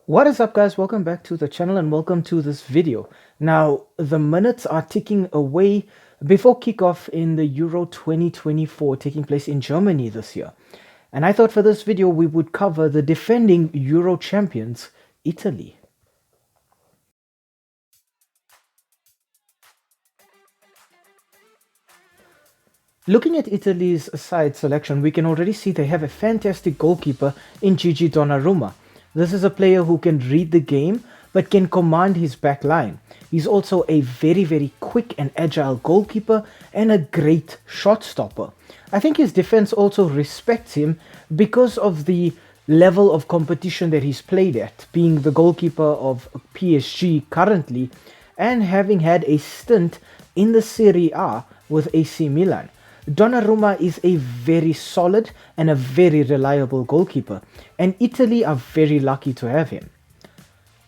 What is up, guys? Welcome back to the channel and welcome to this video. Now, the minutes are ticking away before kickoff in the Euro 2024 taking place in Germany this year. And I thought for this video we would cover the defending Euro champions, Italy. Looking at Italy's side selection, we can already see they have a fantastic goalkeeper in Gigi Donnarumma. This is a player who can read the game but can command his back line. He's also a very quick and agile goalkeeper and a great shot stopper. I think his defense also respects him because of the level of competition that he's played at, being the goalkeeper of PSG currently and having had a stint in the Serie A with AC Milan. Donnarumma is a very solid and a very reliable goalkeeper, and Italy are very lucky to have him.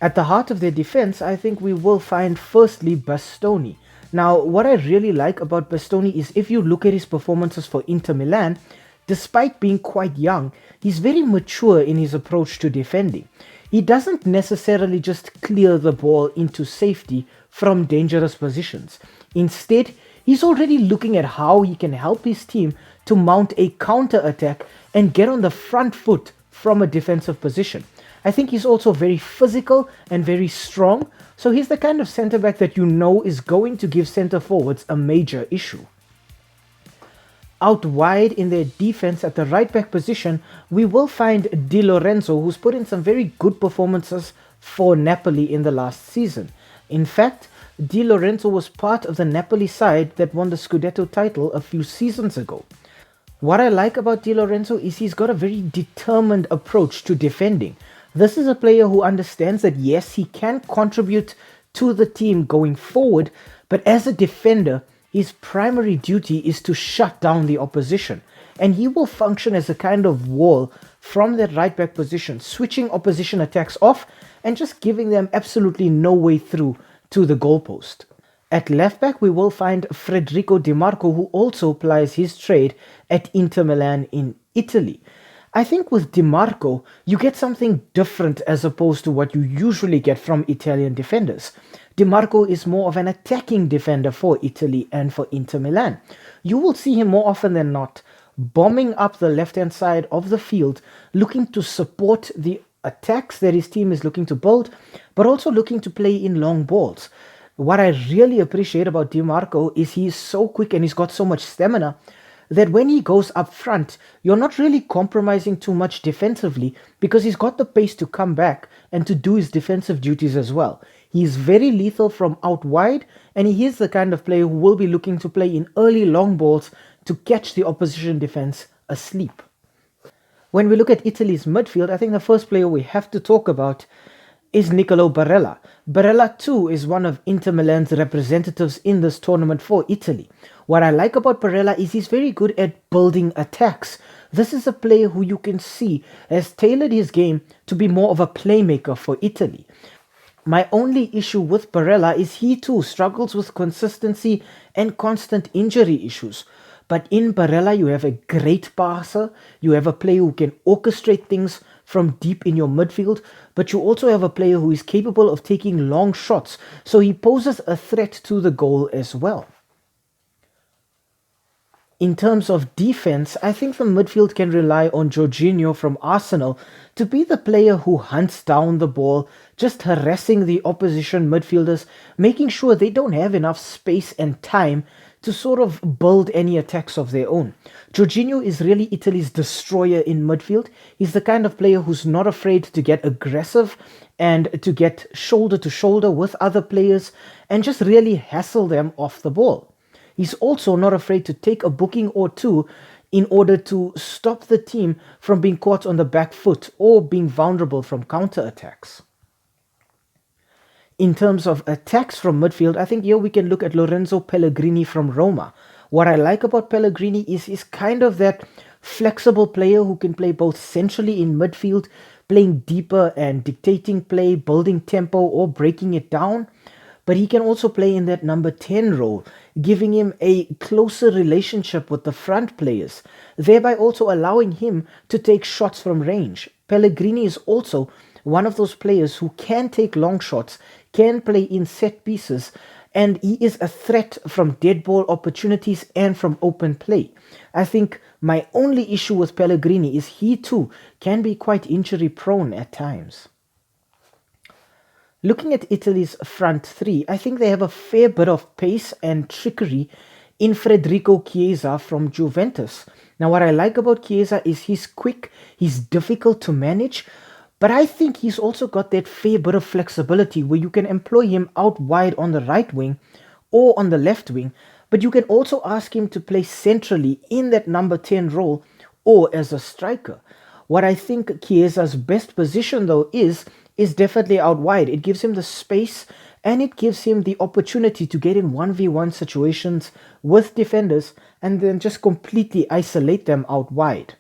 At the heart of their defense, I think we will find firstly Bastoni. Now, what I really like about Bastoni is if you look at his performances for Inter Milan, despite being quite young, he's very mature in his approach to defending. He doesn't necessarily just clear the ball into safety from dangerous positions. Instead, he's already looking at how he can help his team to mount a counter-attack and get on the front foot from a defensive position. I think he's also very physical and very strong, so he's the kind of centre-back that you know is going to give centre-forwards a major issue. Out wide in their defense at the right-back position, we will find Di Lorenzo, who's put in some very good performances for Napoli in the last season. In fact, Di Lorenzo was part of the Napoli side that won the Scudetto title a few seasons ago. What I like about Di Lorenzo is he's got a very determined approach to defending. This is a player who understands that yes, he can contribute to the team going forward, but as a defender, his primary duty is to shut down the opposition, and he will function as a kind of wall from that right back position, switching opposition attacks off and just giving them absolutely no way through to the goalpost. At left back, we will find Federico Di Marco, who also plies his trade at Inter Milan in Italy. I think with Di Marco, you get something different as opposed to what you usually get from Italian defenders. Di Marco is more of an attacking defender for Italy and for Inter Milan. You will see him more often than not bombing up the left-hand side of the field, looking to support the attacks that his team is looking to build, but also looking to play in long balls. What I really appreciate about Di Marco is he's so quick and he's got so much stamina that when he goes up front, you're not really compromising too much defensively because he's got the pace to come back and to do his defensive duties as well. He's very lethal from out wide, and he is the kind of player who will be looking to play in early long balls to catch the opposition defense asleep. When we look at Italy's midfield, I think the first player we have to talk about is Nicolo Barella. Barella too is one of Inter Milan's representatives in this tournament for Italy. What I like about Barella is he's very good at building attacks. This is a player who you can see has tailored his game to be more of a playmaker for Italy. My only issue with Barella is he too struggles with consistency and constant injury issues. But in Barella, you have a great passer, you have a player who can orchestrate things from deep in your midfield, but you also have a player who is capable of taking long shots, so he poses a threat to the goal as well. In terms of defense, I think the midfield can rely on Jorginho from Arsenal to be the player who hunts down the ball, just harassing the opposition midfielders, making sure they don't have enough space and time to sort of build any attacks of their own. Jorginho is really Italy's destroyer in midfield. He's the kind of player who's not afraid to get aggressive and to get shoulder to shoulder with other players and just really hassle them off the ball. He's also not afraid to take a booking or two in order to stop the team from being caught on the back foot or being vulnerable from counterattacks. In terms of attacks from midfield, I think here we can look at Lorenzo Pellegrini from Roma. What I like about Pellegrini is he's kind of that flexible player who can play both centrally in midfield, playing deeper and dictating play, building tempo or breaking it down. But he can also play in that number 10 role, giving him a closer relationship with the front players, thereby also allowing him to take shots from range. Pellegrini is also one of those players who can take long shots, can play in set pieces, and he is a threat from dead ball opportunities and from open play. I think my only issue with Pellegrini is he too can be quite injury prone at times. Looking at Italy's front three, I think they have a fair bit of pace and trickery in Federico Chiesa from Juventus. Now, what I like about Chiesa is he's quick, he's difficult to manage, but I think he's also got that fair bit of flexibility where you can employ him out wide on the right wing or on the left wing, but you can also ask him to play centrally in that number 10 role or as a striker. What I think Chiesa's best position though is definitely out wide. It gives him the space and it gives him the opportunity to get in 1v1 situations with defenders and then just completely isolate them out wide.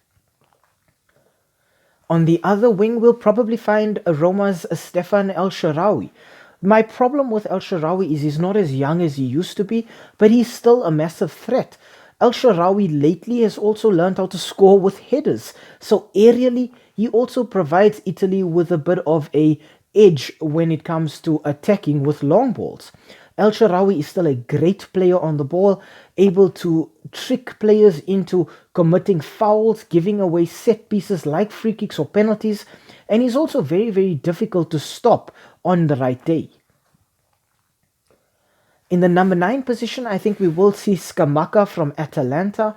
On the other wing, we'll probably find Roma's Stefan El Shaarawy. My problem with El Shaarawy is he's not as young as he used to be, but he's still a massive threat. El Shaarawy lately has also learned how to score with headers. So aerially, he also provides Italy with a bit of a edge when it comes to attacking with long balls. El Shaarawy is still a great player on the ball, able to trick players into committing fouls, giving away set pieces like free kicks or penalties, and he's also very, very difficult to stop on the right day. In the number 9 position, I think we will see Scamacca from Atalanta.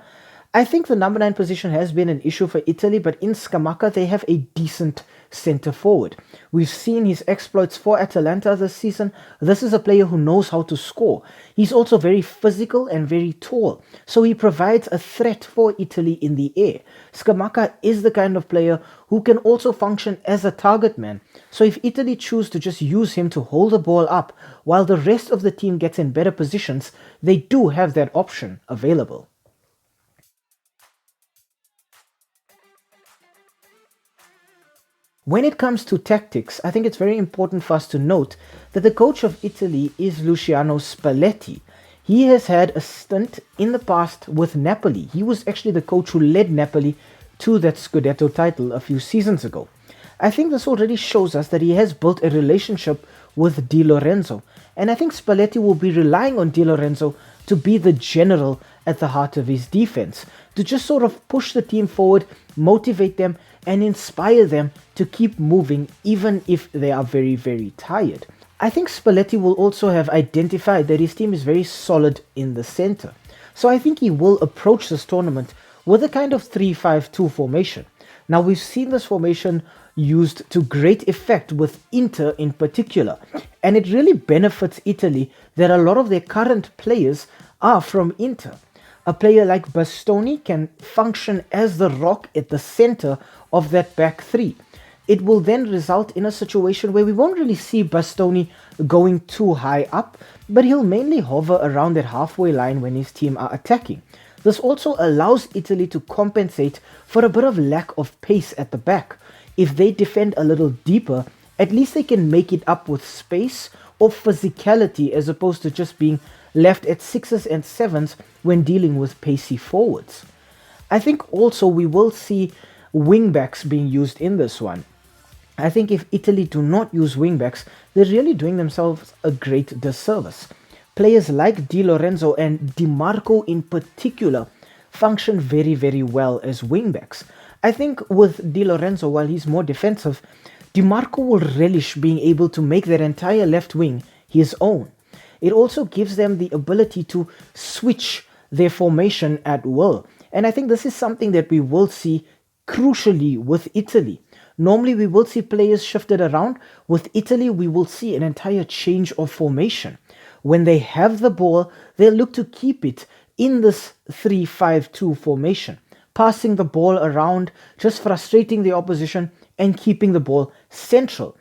I think the number 9 position has been an issue for Italy, but in Scamacca, they have a decent centre forward. We've seen his exploits for Atalanta this season. This is a player who knows how to score. He's also very physical and very tall, so he provides a threat for Italy in the air. Scamacca is the kind of player who can also function as a target man. So if Italy choose to just use him to hold the ball up while the rest of the team gets in better positions, they do have that option available. When it comes to tactics, I think it's very important for us to note that the coach of Italy is Luciano Spalletti. He has had a stint in the past with Napoli. He was actually the coach who led Napoli to that Scudetto title a few seasons ago. I think this already shows us that he has built a relationship with Di Lorenzo, and I think Spalletti will be relying on Di Lorenzo to be the general at the heart of his defense, to just sort of push the team forward, motivate them, and inspire them to keep moving even if they are very, very tired. I think Spalletti will also have identified that his team is very solid in the center. So I think he will approach this tournament with a kind of 3-5-2 formation. Now we've seen this formation used to great effect with Inter in particular, and it really benefits Italy that a lot of their current players are from Inter. A player like Bastoni can function as the rock at the center of that back three. It will then result in a situation where we won't really see Bastoni going too high up, but he'll mainly hover around that halfway line when his team are attacking. This also allows Italy to compensate for a bit of lack of pace at the back. If they defend a little deeper, at least they can make it up with space or physicality as opposed to just being left at 6s and 7s when dealing with pacey forwards. I think also we will see wingbacks being used in this one. I think if Italy do not use wingbacks, they're really doing themselves a great disservice. Players like Di Lorenzo and Di Marco in particular function very, very well as wingbacks. I think with Di Lorenzo, while he's more defensive, Di Marco will relish being able to make that entire left wing his own. It also gives them the ability to switch their formation at will. And I think this is something that we will see crucially with Italy. Normally we will see players shifted around. With Italy, we will see an entire change of formation. When they have the ball, they'll look to keep it in this 3-5-2 formation, passing the ball around, just frustrating the opposition and keeping the ball central.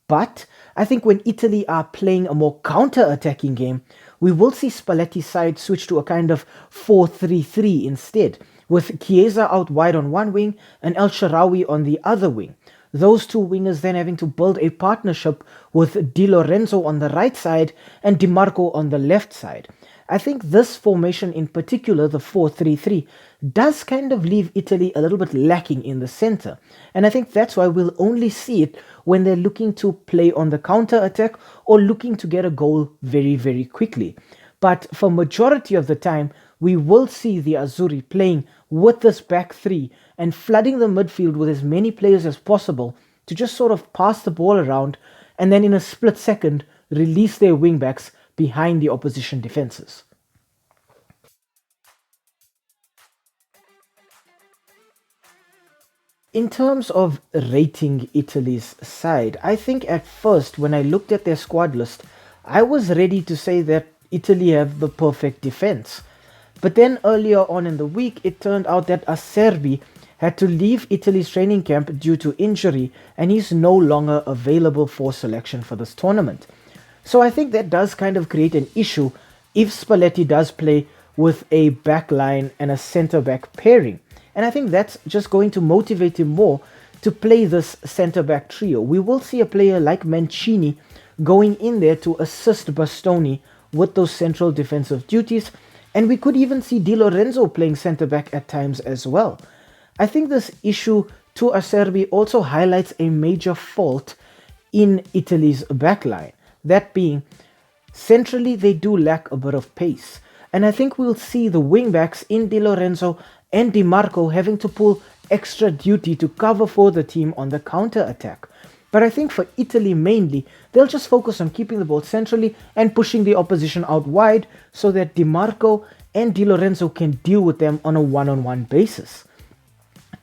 But I think when Italy are playing a more counter-attacking game, we will see Spalletti's side switch to a kind of 4-3-3 instead, with Chiesa out wide on one wing and El Shaarawy on the other wing. Those two wingers then having to build a partnership with Di Lorenzo on the right side and Di Marco on the left side. I think this formation in particular, the 4-3-3, does kind of leave Italy a little bit lacking in the center. And I think that's why we'll only see it when they're looking to play on the counter attack or looking to get a goal very, very quickly. But for majority of the time, we will see the Azzurri playing with this back three and flooding the midfield with as many players as possible to just sort of pass the ball around and then in a split second release their wingbacks behind the opposition defenses. In terms of rating Italy's side, I think at first when I looked at their squad list, I was ready to say that Italy have the perfect defense. But then earlier on in the week, it turned out that Acerbi had to leave Italy's training camp due to injury and he's no longer available for selection for this tournament. So I think that does kind of create an issue if Spalletti does play with a back line and a centre back pairing. And I think that's just going to motivate him more to play this centre back trio. We will see a player like Mancini going in there to assist Bastoni with those central defensive duties. And we could even see Di Lorenzo playing centre back at times as well. I think this issue to Acerbi also highlights a major fault in Italy's backline. That being, centrally they do lack a bit of pace. And I think we'll see the wingbacks in Di Lorenzo and Di Marco having to pull extra duty to cover for the team on the counter attack. But I think for Italy mainly, they'll just focus on keeping the ball centrally and pushing the opposition out wide so that Di Marco and Di Lorenzo can deal with them on a one-on-one basis.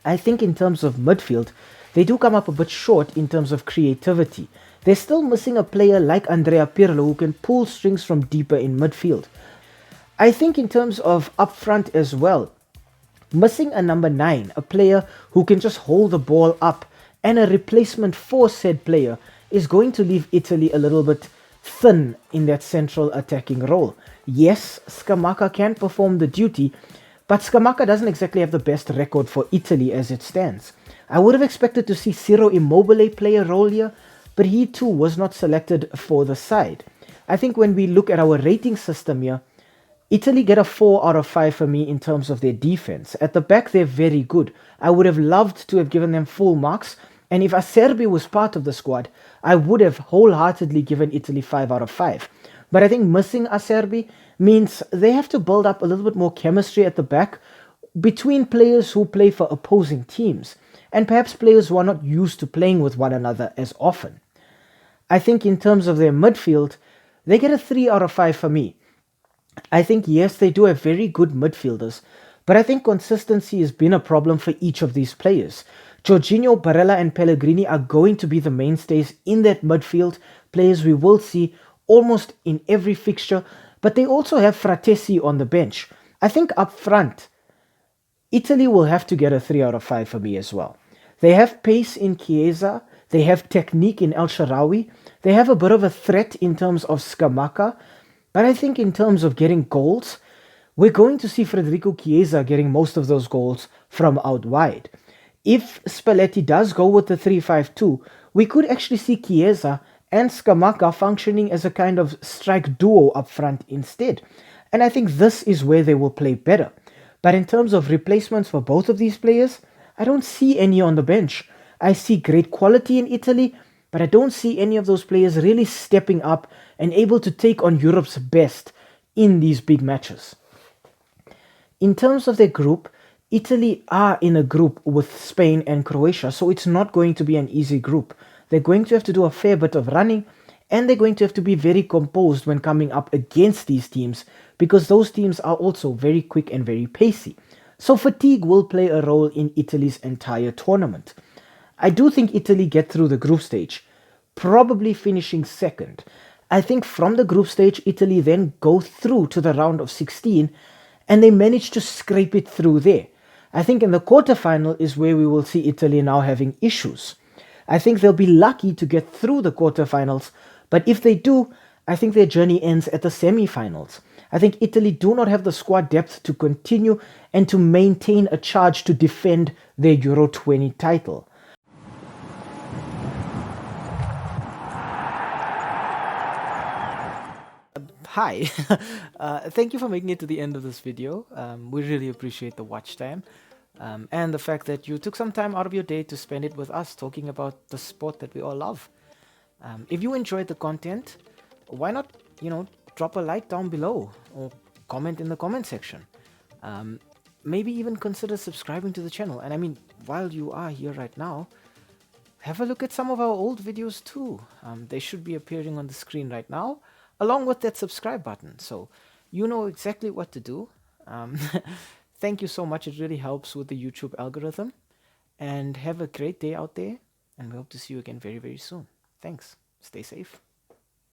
I think in terms of midfield, they do come up a bit short in terms of creativity. They're still missing a player like Andrea Pirlo who can pull strings from deeper in midfield. I think in terms of up front as well, missing a number 9, a player who can just hold the ball up, and a replacement for said player is going to leave Italy a little bit thin in that central attacking role. Yes, Scamacca can perform the duty, but Scamacca doesn't exactly have the best record for Italy as it stands. I would have expected to see Ciro Immobile play a role here, but he too was not selected for the side. I think when we look at our rating system here, Italy get a 4 out of 5 for me in terms of their defense. At the back, they're very good. I would have loved to have given them full marks, and if Acerbi was part of the squad, I would have wholeheartedly given Italy 5 out of 5. But I think missing Acerbi means they have to build up a little bit more chemistry at the back between players who play for opposing teams, and perhaps players who are not used to playing with one another as often. I think in terms of their midfield, they get a 3 out of 5 for me. I think, yes, they do have very good midfielders, but I think consistency has been a problem for each of these players. Jorginho, Barella and Pellegrini are going to be the mainstays in that midfield, players we will see almost in every fixture, but they also have Fratesi on the bench. I think up front, Italy will have to get a 3 out of 5 for me as well. They have pace in Chiesa, they have technique in El Shaarawy, they have a bit of a threat in terms of Scamacca, but I think in terms of getting goals, we're going to see Federico Chiesa getting most of those goals from out wide. If Spalletti does go with the 3-5-2, we could actually see Chiesa and Scamacca functioning as a kind of strike duo up front instead. And I think this is where they will play better. But in terms of replacements for both of these players, I don't see any on the bench. I see great quality in Italy, but I don't see any of those players really stepping up and able to take on Europe's best in these big matches. In terms of their group, Italy are in a group with Spain and Croatia, so it's not going to be an easy group. They're going to have to do a fair bit of running, and they're going to have to be very composed when coming up against these teams, because those teams are also very quick and very pacey. So fatigue will play a role in Italy's entire tournament. I do think Italy get through the group stage, probably finishing second. I think from the group stage, Italy then go through to the round of 16 and they manage to scrape it through there. I think in the quarterfinal is where we will see Italy now having issues. I think they'll be lucky to get through the quarterfinals, but if they do, I think their journey ends at the semi-finals. I think Italy do not have the squad depth to continue and to maintain a charge to defend their Euro 20 title. Hi. Thank you for making it to the end of this video. We really appreciate the watch time and the fact that you took some time out of your day to spend it with us talking about the sport that we all love. If you enjoyed the content, why not, drop a like down below or comment in the comment section. Um, Maybe even consider subscribing to the channel. And I mean, while you are here right now, have a look at some of our old videos too. They should be appearing on the screen right now, along with that subscribe button. So you know exactly what to do. Um, Thank you so much. It really helps with the YouTube algorithm. And have a great day out there. And we hope to see you again very, very soon. Thanks. Stay safe.